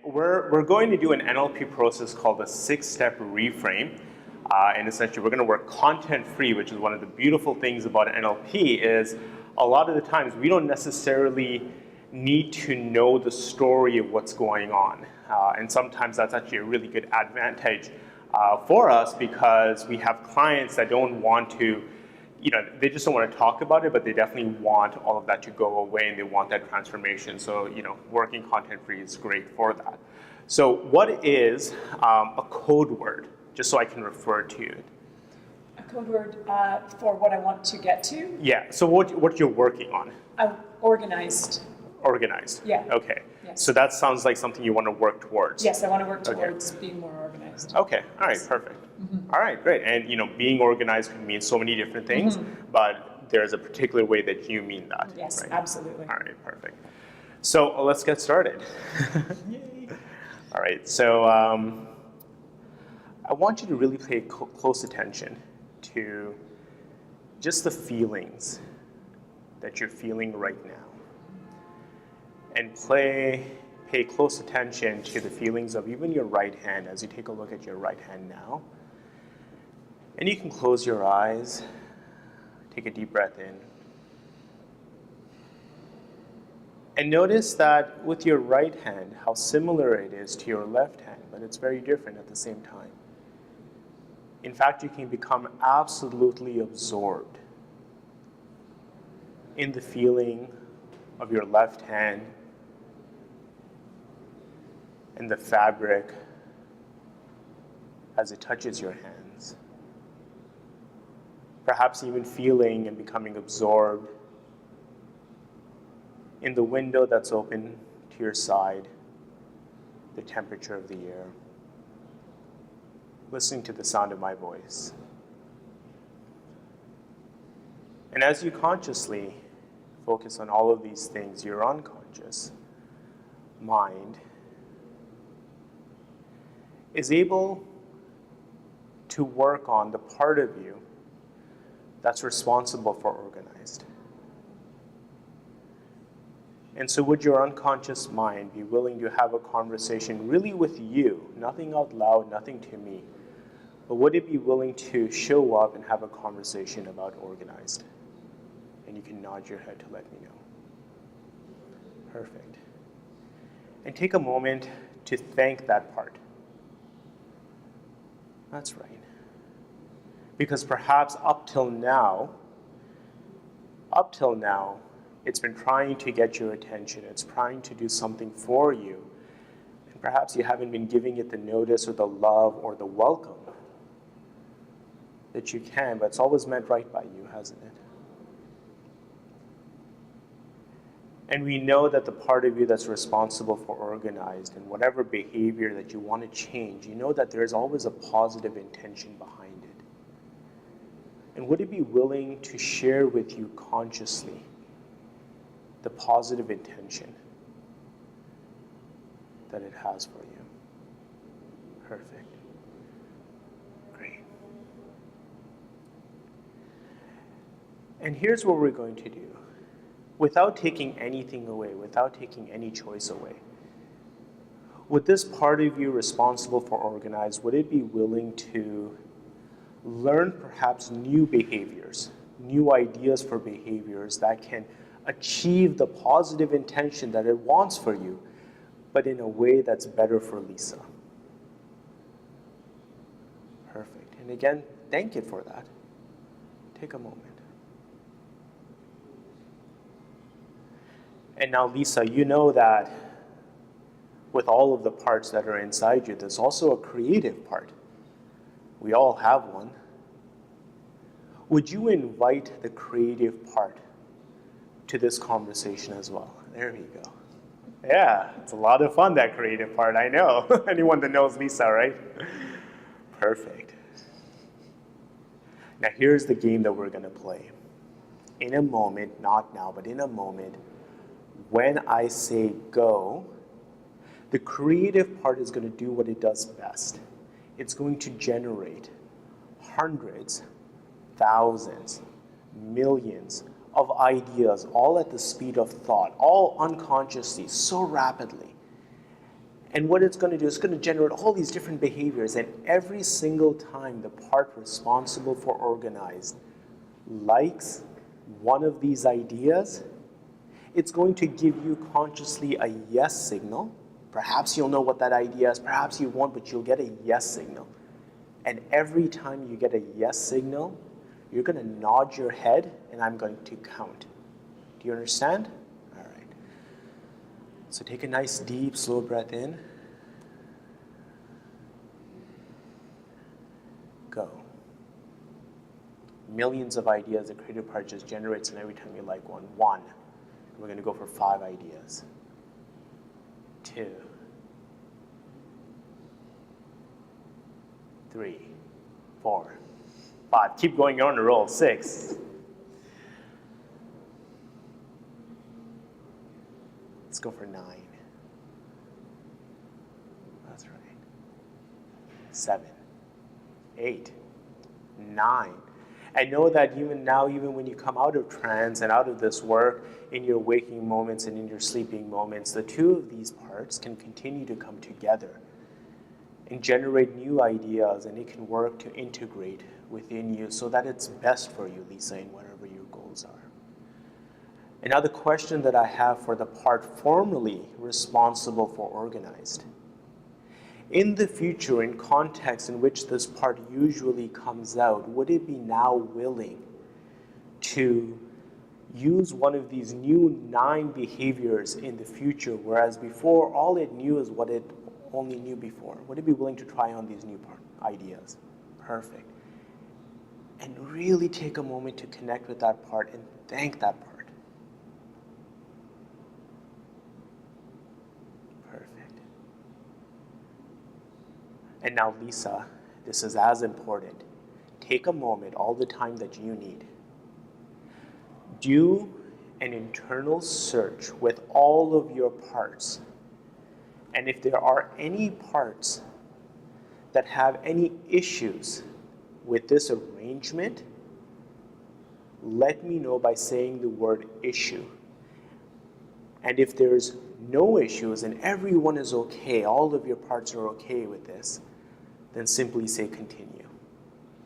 we're going to do an NLP process called the 6-step reframe. And essentially we're going to work content-free, which is one of the beautiful things about NLP is a lot of the times we don't necessarily need to know the story of what's going on. And sometimes that's actually a really good advantage for us because we have clients that don't want to, they just don't want to talk about it, but they definitely want all of that to go away and they want that transformation. So, working content-free is great for that. So what is a code word, just so I can refer to it? A code word for what I want to get to? Yeah, so what you're working on? Organized. Organized? Yeah. Okay. Yes. So that sounds like something you want to work towards. Yes, I want to work towards being more organized. Okay, all right, perfect. Mm-hmm. All right, great. And being organized can mean so many different things, but there's a particular way that you mean that. Yes, right? absolutely. All right, perfect. So let's get started. Yay. All right, so I want you to really pay close attention to just the feelings that you're feeling right now. And pay close attention to the feelings of even your right hand as you take a look at your right hand now. And you can close your eyes, take a deep breath in. And notice that with your right hand, how similar it is to your left hand, but it's very different at the same time. In fact, you can become absolutely absorbed in the feeling of your left hand and the fabric as it touches your hands. Perhaps even feeling and becoming absorbed in the window that's open to your side, the temperature of the air, listening to the sound of my voice. And as you consciously focus on all of these things, your unconscious mind is able to work on the part of you that's responsible for organized. And so would your unconscious mind be willing to have a conversation really with you, nothing out loud, nothing to me, but would it be willing to show up and have a conversation about organized? And you can nod your head to let me know. Perfect. And take a moment to thank that part. That's right. Because perhaps up till now, it's been trying to get your attention. It's trying to do something for you. And perhaps you haven't been giving it the notice or the love or the welcome that you can, but it's always meant right by you, hasn't it? And we know that the part of you that's responsible for organized and whatever behavior that you want to change, you know that there's always a positive intention behind it. And would it be willing to share with you consciously the positive intention that it has for you? Perfect. Great. And here's what we're going to do. Without taking anything away, without taking any choice away, would this part of you responsible for organized, would it be willing to learn perhaps new behaviors, new ideas for behaviors that can achieve the positive intention that it wants for you, but in a way that's better for Lisa? Perfect. And again, thank it for that. Take a moment. And now, Lisa, you know that with all of the parts that are inside you, there's also a creative part. We all have one. Would you invite the creative part to this conversation as well? There you go. Yeah, it's a lot of fun, that creative part, I know. Anyone that knows Lisa, right? Perfect. Now here's the game that we're gonna play. In a moment, not now, but in a moment, when I say go, the creative part is going to do what it does best. It's going to generate hundreds, thousands, millions of ideas, all at the speed of thought, all unconsciously, so rapidly. And what it's going to do is going to generate all these different behaviors, and every single time the part responsible for organized likes one of these ideas, it's going to give you consciously a yes signal. Perhaps you'll know what that idea is, perhaps you won't, but you'll get a yes signal. And every time you get a yes signal, you're going to nod your head, and I'm going to count. Do you understand? All right. So take a nice, deep, slow breath in. Go. Millions of ideas the creative part just generates, and every time you like one, one. We're going to go for 5 ideas. 2. 3, 4, 5. Keep going, you're on a roll. 6. Let's go for 9. That's right. 7, 8, 9. And know that even now, even when you come out of trance and out of this work, in your waking moments and in your sleeping moments, the two of these parts can continue to come together and generate new ideas, and it can work to integrate within you so that it's best for you, Lisa, in whatever your goals are. And now the question that I have for the part formerly responsible for organized. In the future, in context in which this part usually comes out, would it be now willing to use one of these new 9 behaviors in the future, whereas before all it knew is what it only knew before? Would it be willing to try on these new ideas? Perfect. And really take a moment to connect with that part and thank that part. Perfect. And now, Lisa, this is as important. Take a moment all the time that you need. Do an internal search with all of your parts. And if there are any parts that have any issues with this arrangement, let me know by saying the word issue. And if there's no issues and everyone is okay, all of your parts are okay with this, then simply say continue.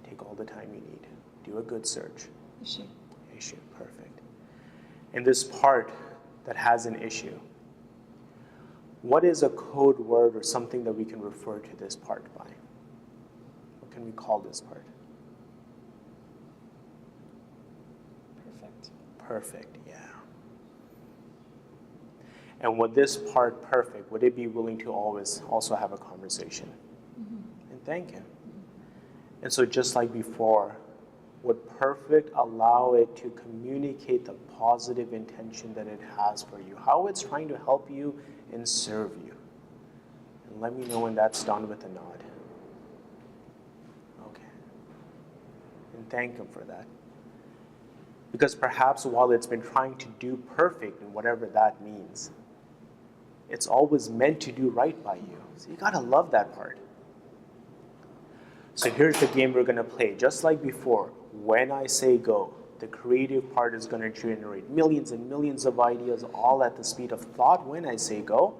Take all the time you need. Do a good search. Issue. Issue, perfect. And this part that has an issue, what is a code word or something that we can refer to this part by? What can we call this part? Perfect. Perfect, yeah. And with this part perfect, would it be willing to always also have a conversation? Mm-hmm. And thank him. Mm-hmm. And so just like before, would perfect allow it to communicate the positive intention that it has for you, how it's trying to help you and serve you? And let me know when that's done with a nod. Okay. And thank him for that. Because perhaps while it's been trying to do perfect, and whatever that means, it's always meant to do right by you. So you gotta love that part. So here's the game we're gonna play. Just like before, when I say go, the creative part is gonna generate millions and millions of ideas all at the speed of thought when I say go.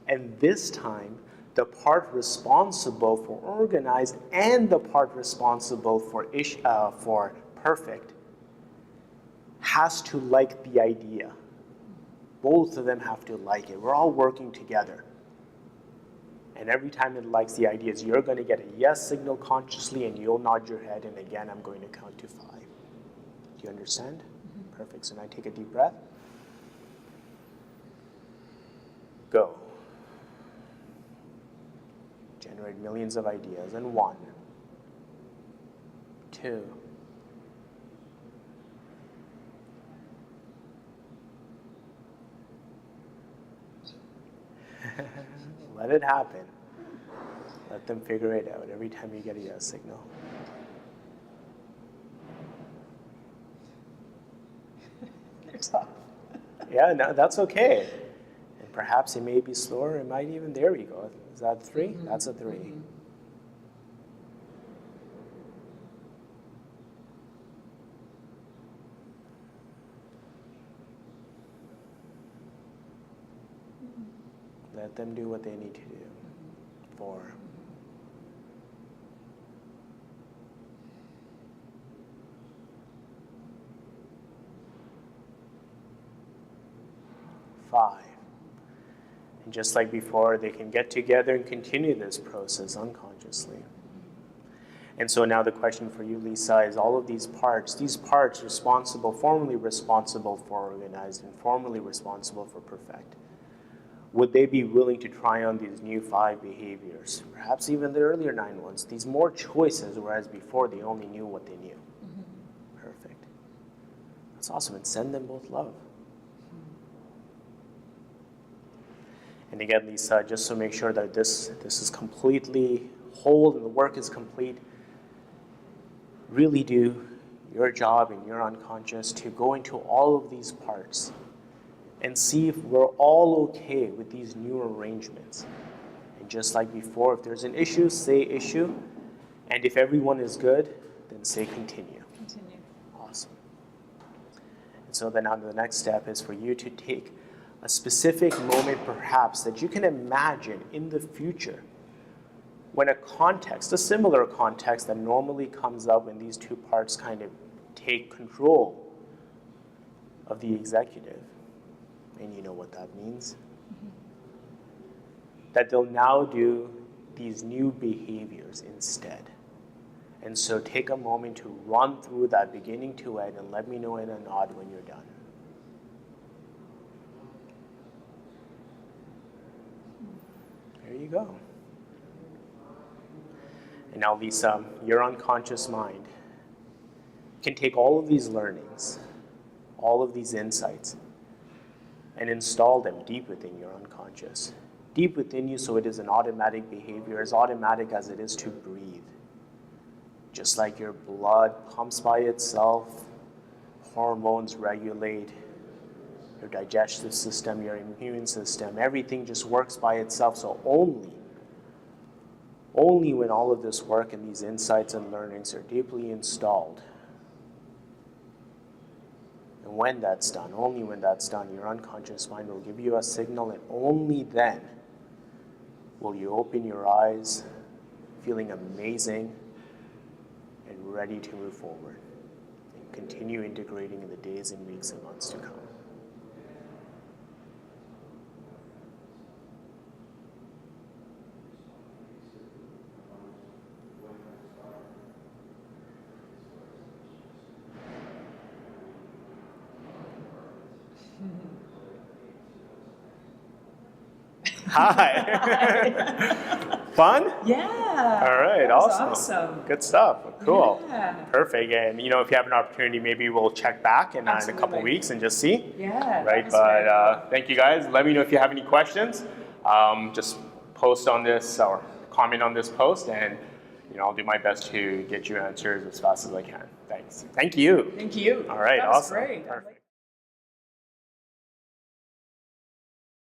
And this time, the part responsible for organized and the part responsible for perfect has to like the idea. Both of them have to like it. We're all working together. And every time it likes the ideas, you're going to get a yes signal consciously, and you'll nod your head, and again, I'm going to count to 5. Do you understand? Mm-hmm. Perfect. So now take a deep breath. Go. Generate millions of ideas. And 1, 2, 3. Let it happen. Let them figure it out every time you get a yes signal. You're tough. Yeah, no, that's okay. And perhaps it may be slower. It might even, there we go. Is that 3? Mm-hmm. That's a 3. Mm-hmm. Let them do what they need to do. 4. 5. And just like before, they can get together and continue this process unconsciously. And so now the question for you, Lisa, is all of these parts formerly responsible for organize and formerly responsible for perfect, would they be willing to try on these new 5 behaviors, perhaps even the earlier 9 ones, these more choices, whereas before they only knew what they knew? Perfect. That's awesome. And send them both love. And again, Lisa, just to make sure that this is completely whole and the work is complete, really do your job in your unconscious to go into all of these parts and see if we're all okay with these new arrangements. And just like before, if there's an issue, say issue. And if everyone is good, then say continue. Continue. Awesome. And so then on the next step is for you to take a specific moment perhaps that you can imagine in the future when a similar context that normally comes up when these 2 parts kind of take control of the executive. And you know what that means? That they'll now do these new behaviors instead. And so take a moment to run through that beginning to end and let me know in a nod when you're done. There you go. And now, Lisa, your unconscious mind can take all of these learnings, all of these insights, and install them deep within your unconscious. Deep within you, so it is an automatic behavior, as automatic as it is to breathe. Just like your blood pumps by itself, hormones regulate, your digestive system, your immune system, everything just works by itself. So only when all of this work and these insights and learnings are deeply installed, and when that's done, only when that's done, your unconscious mind will give you a signal, and only then will you open your eyes, feeling amazing and ready to move forward and continue integrating in the days and weeks and months to come. Hi. Fun? Yeah. All right, That was awesome. Good stuff. Cool. Yeah. Perfect. And if you have an opportunity, maybe we'll check back in a couple Absolutely. weeks and just see. Yeah. Right. But thank you guys. Let me know if you have any questions. Just post on this or comment on this post, and I'll do my best to get you answers as fast as I can. Thanks. Thank you. Thank you. All right. That was awesome. great. Perfect.